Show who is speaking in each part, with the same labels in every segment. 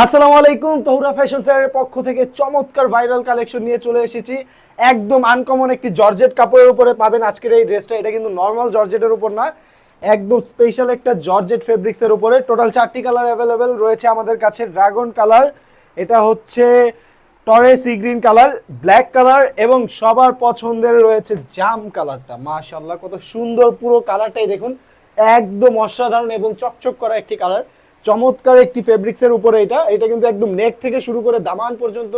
Speaker 1: আসসালামু আলাইকুম। তহুরা ফ্যাশন ফেয়ারের পক্ষ থেকে চমৎকার ভাইরাল কালেকশন নিয়ে চলে এসেছি। একদম আনকমন একটি জর্জেট কাপড়ের উপরে পাবেন আজকের এই ড্রেসটা। এটা কিন্তু নর্মাল জর্জেটের উপর না, একদম স্পেশাল একটা জর্জেট ফেব্রিক্সের উপরে। টোটাল 4টি কালার অ্যাভেলেবেল রয়েছে আমাদের কাছে। ড্রাগন কালার, এটা হচ্ছে টরে sea green colour, black colour এবং সবার পছন্দের রয়েছে জাম কালারটা। মাশাআল্লাহ কত সুন্দর, পুরো কালারটাই দেখুন, একদম অসাধারণ এবং চকচক করা একটি কালার। চমৎকার একটি ফেব্রিক্সের উপরে এটা এটা কিন্তু একদম নেক থেকে শুরু করে দামান পর্যন্ত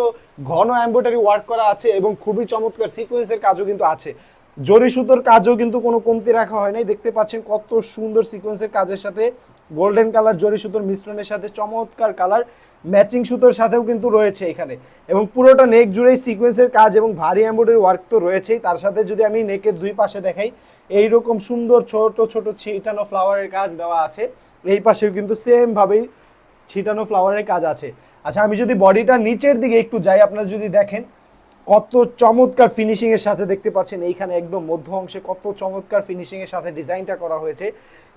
Speaker 1: ঘন এমব্রয়ডারি ওয়ার্ক করা আছে এবং খুবই চমৎকার সিকোয়েন্সের কাজও কিন্তু আছে। জরি সুতোর কাজও কিন্তু কোনো কমতি রাখা হয় নাই। দেখতে পাচ্ছেন কত সুন্দর সিকোয়েন্সের কাজের সাথে গোল্ডেন কালার জরি সুতোর মিশ্রণের সাথে চমৎকার কালার ম্যাচিং সুতোর সাথেও কিন্তু রয়েছে এখানে। এবং পুরোটা নেক জুড়েই সিকোয়েন্সের কাজ এবং ভারী এমব্রয়ডারি ওয়ার্ক তো রয়েছেই। তার সাথে যদি আমি নেকের দুই পাশে দেখাই, এইরকম সুন্দর ছোট ছোট ছিটানো ফ্লাওয়ারের কাজ দেওয়া আছে। এই পাশেও কিন্তু সেম ভাবেই ছিটানো ফ্লাওয়ারের কাজ আছে। আচ্ছা, আমি যদি বডিটা নিচের দিকে একটু যাই, আপনারা যদি দেখেন কত চমৎকার ফিনিশিং এর সাথে দেখতে পাচ্ছেন এইখানে একদম মধ্য অংশে কত চমৎকার ফিনিশিং এর সাথে ডিজাইনটা করা হয়েছে।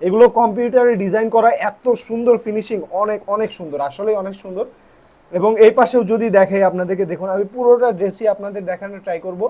Speaker 1: এগুলো কম্পিউটারে ডিজাইন করা, এত সুন্দর ফিনিশিং, অনেক অনেক সুন্দর, আসলেই অনেক সুন্দর। এবং এই পাশেও যদি দেখাই আপনাদেরকে, দেখুন আমি পুরোটা ড্রেসই আপনাদের দেখানোর ট্রাই করব।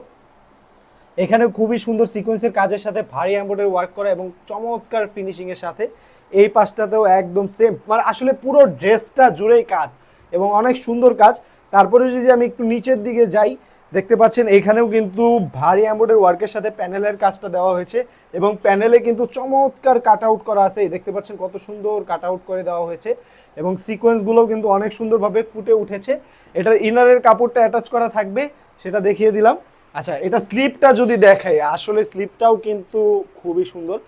Speaker 1: এখানে খুবই সুন্দর সিকোয়েন্সের কাজের সাথে ভারী এমব্রয়ডারি ওয়ার্ক করা এবং চমৎকার ফিনিশিং এর সাথে এই পাশটাতেও একদম সেম, মানে আসলে পুরো ড্রেসটা জুড়েই কাজ এবং অনেক সুন্দর কাজ। তারপরে যদি আমি একটু নিচের দিকে যাই, দেখতে পাচ্ছেন এইখানেও কিন্তু ভারী এমব্রয়ডারি ওয়ার্কের সাথে প্যানেলের কাজটা দেওয়া হয়েছে এবং প্যানেলে কিন্তু চমৎকার কাট আউট করা আছে। দেখতে পাচ্ছেন কত সুন্দর কাট আউট করে দেওয়া হয়েছে এবং সিকোয়েন্সগুলোও কিন্তু অনেক সুন্দরভাবে ফুটে উঠেছে। এটার ইনারের কাপড়টা অ্যাটাচ করা থাকবে, সেটা দেখিয়ে দিলাম। আচ্ছা, এটা স্লিপটা যদি দেখাই, আসলে স্লিপটাও কিন্তু খুবই সুন্দর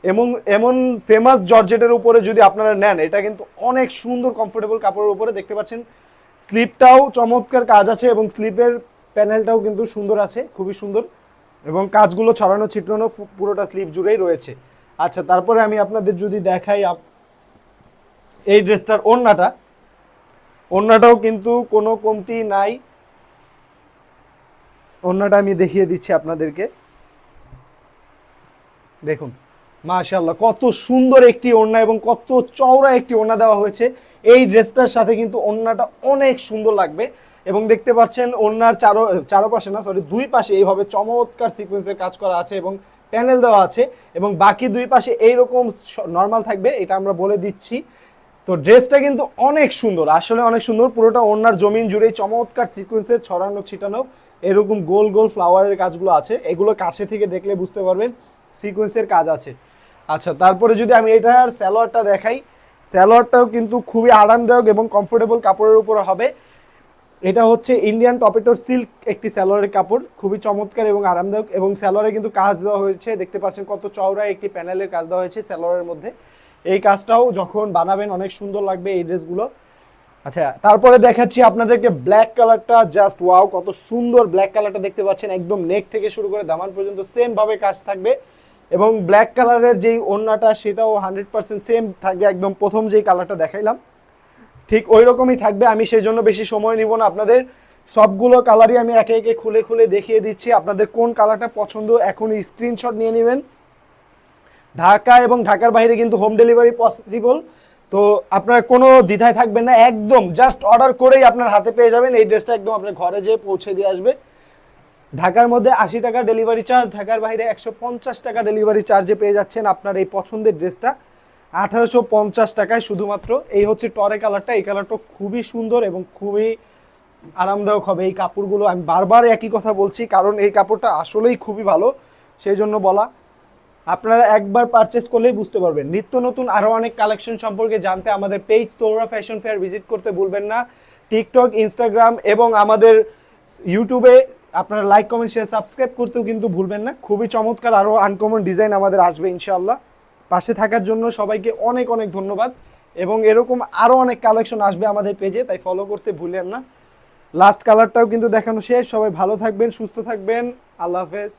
Speaker 1: এবং এমন ফেমাস জর্জেটের উপরে যদি আপনারা নেন, এটা কিন্তু অনেক সুন্দর কমফোর্টেবল কাপড়ের উপরে। দেখতে পাচ্ছেন স্লিপটাও চমৎকার কাজ আছে এবং স্লিপের প্যানেলটাও কিন্তু সুন্দর আছে, খুবই সুন্দর এবং কাজগুলো ছড়ানো ছিটানো পুরোটা স্লিপ জুড়েই রয়েছে। আচ্ছা, তারপরে আমি আপনাদের যদি দেখাই এই ড্রেসটার ওড়নাটাও কিন্তু কোনো কমতি নাই। ওড়নাটা আমি দেখিয়ে দিচ্ছি আপনাদেরকে, দেখুন মাশাআল্লাহ কত সুন্দর একটি ওড়না এবং কত চওড়া একটি ওড়না দেওয়া হয়েছে। এই ড্রেসটার সাথে কিন্তু ওড়নাটা অনেক সুন্দর লাগবে এবং দেখতে পাচ্ছেন ওড়নার চারপাশে না, সরি, দুই পাশে এইভাবে চমৎকার সিকোয়েন্সের কাজ করা আছে এবং প্যানেল দেওয়া আছে এবং বাকি দুই পাশে এইরকম নর্মাল থাকবে, এটা আমরা বলে দিচ্ছি। তো ড্রেসটা কিন্তু অনেক সুন্দর, আসলে অনেক সুন্দর। পুরোটা ওড়নার জমিন জুড়েই চমৎকার সিকোয়েন্সের ছড়ানো ছিটানো এরকম গোল গোল ফ্লাওয়ারের কাজগুলো আছে। এগুলো কাছে থেকে দেখলে বুঝতে পারবেন সিকোয়েন্সের কাজ আছে। আচ্ছা, তারপরে যদি আমি এটার স্যালোয়ারটা দেখাই, স্যালোয়ারটাও কিন্তু খুবই আরামদায়ক এবং কমফোর্টেবল কাপড়ের উপরে হবে। এটা হচ্ছে ইন্ডিয়ান টপেটোর সিল্ক একটি স্যালোয়ারের কাপড়, খুবই চমৎকার এবং আরামদায়ক এবং স্যালোয়ারে কিন্তু কাজ দেওয়া হয়েছে। দেখতে পাচ্ছেন কত চওড়া একটি প্যানেলের কাজ দেওয়া হয়েছে স্যালোয়ারের মধ্যে। এই কাজটাও যখন বানাবেন অনেক সুন্দর লাগবে এই ড্রেসগুলো। আচ্ছা, তারপরে দেখাচ্ছি আপনাদেরকে ব্ল্যাক কালারটা। জাস্ট ওয়াও, কত সুন্দর ব্ল্যাক কালারটা দেখতে পাচ্ছেন, একদম নেক থেকে শুরু করে দামান পর্যন্ত সেম ভাবে কাজ থাকবে এবং ব্ল্যাক কালারের যেই ওড়নাটা সেটাও 100% সেম থাকবে, একদম প্রথম যেই কালারটা দেখাইলাম ঠিক ওই রকমই থাকবে। আমি সেই জন্য বেশি সময় নিব না, আপনাদের সবগুলো কালারই আমি একে একে খুলে খুলে দেখিয়ে দিচ্ছি। আপনাদের কোন কালারটা পছন্দ এখনই স্ক্রিনশট নিয়ে নেবেন। ঢাকা এবং ঢাকার বাইরে কিন্তু হোম ডেলিভারি পসিবল, তো আপনার কোনো দ্বিধায় থাকবেন না, একদম জাস্ট অর্ডার করেই আপনার হাতে পেয়ে যাবেন এই ড্রেসটা, একদম আপনার ঘরে যেয়ে পৌঁছে দিয়ে আসবে। ঢাকার মধ্যে 80 টাকা ডেলিভারি চার্জ, ঢাকার বাইরে 150 টাকা ডেলিভারি চার্জে পেয়ে যাচ্ছেন আপনার এই পছন্দের ড্রেসটা 1850 টাকায় শুধুমাত্র। এই হচ্ছে টরে কালারটা, এই কালারটা খুবই সুন্দর এবং খুবই আরামদায়ক হবে। এই কাপড়গুলো আমি বারবার একই কথা বলছি, কারণ এই কাপড়টা আসলেই খুবই ভালো, সেই জন্য বলা। আপনারা একবার পারচেস করলেই বুঝতে পারবেন। নিত্য নতুন আরও অনেক কালেকশন সম্পর্কে জানতে আমাদের পেজ তৌরা ফ্যাশন ফেয়ার ভিজিট করতে ভুলবেন না। টিকটক, ইনস্টাগ্রাম এবং আমাদের ইউটিউবে আপনারা লাইক, কমেন্ট, শেয়ার, সাবস্ক্রাইব করতেও কিন্তু ভুলবেন না। খুবই চমৎকার আরও আনকমন ডিজাইন আমাদের আসবে ইনশাআল্লাহ। পাশে থাকার জন্য সবাইকে অনেক অনেক ধন্যবাদ এবং এরকম আরও অনেক কালেকশন আসবে আমাদের পেজে, তাই ফলো করতে ভুলেন না। লাস্ট কালারটাও কিন্তু দেখানো শেষ। সবাই ভালো থাকবেন, সুস্থ থাকবেন, আল্লাহ হাফেজ।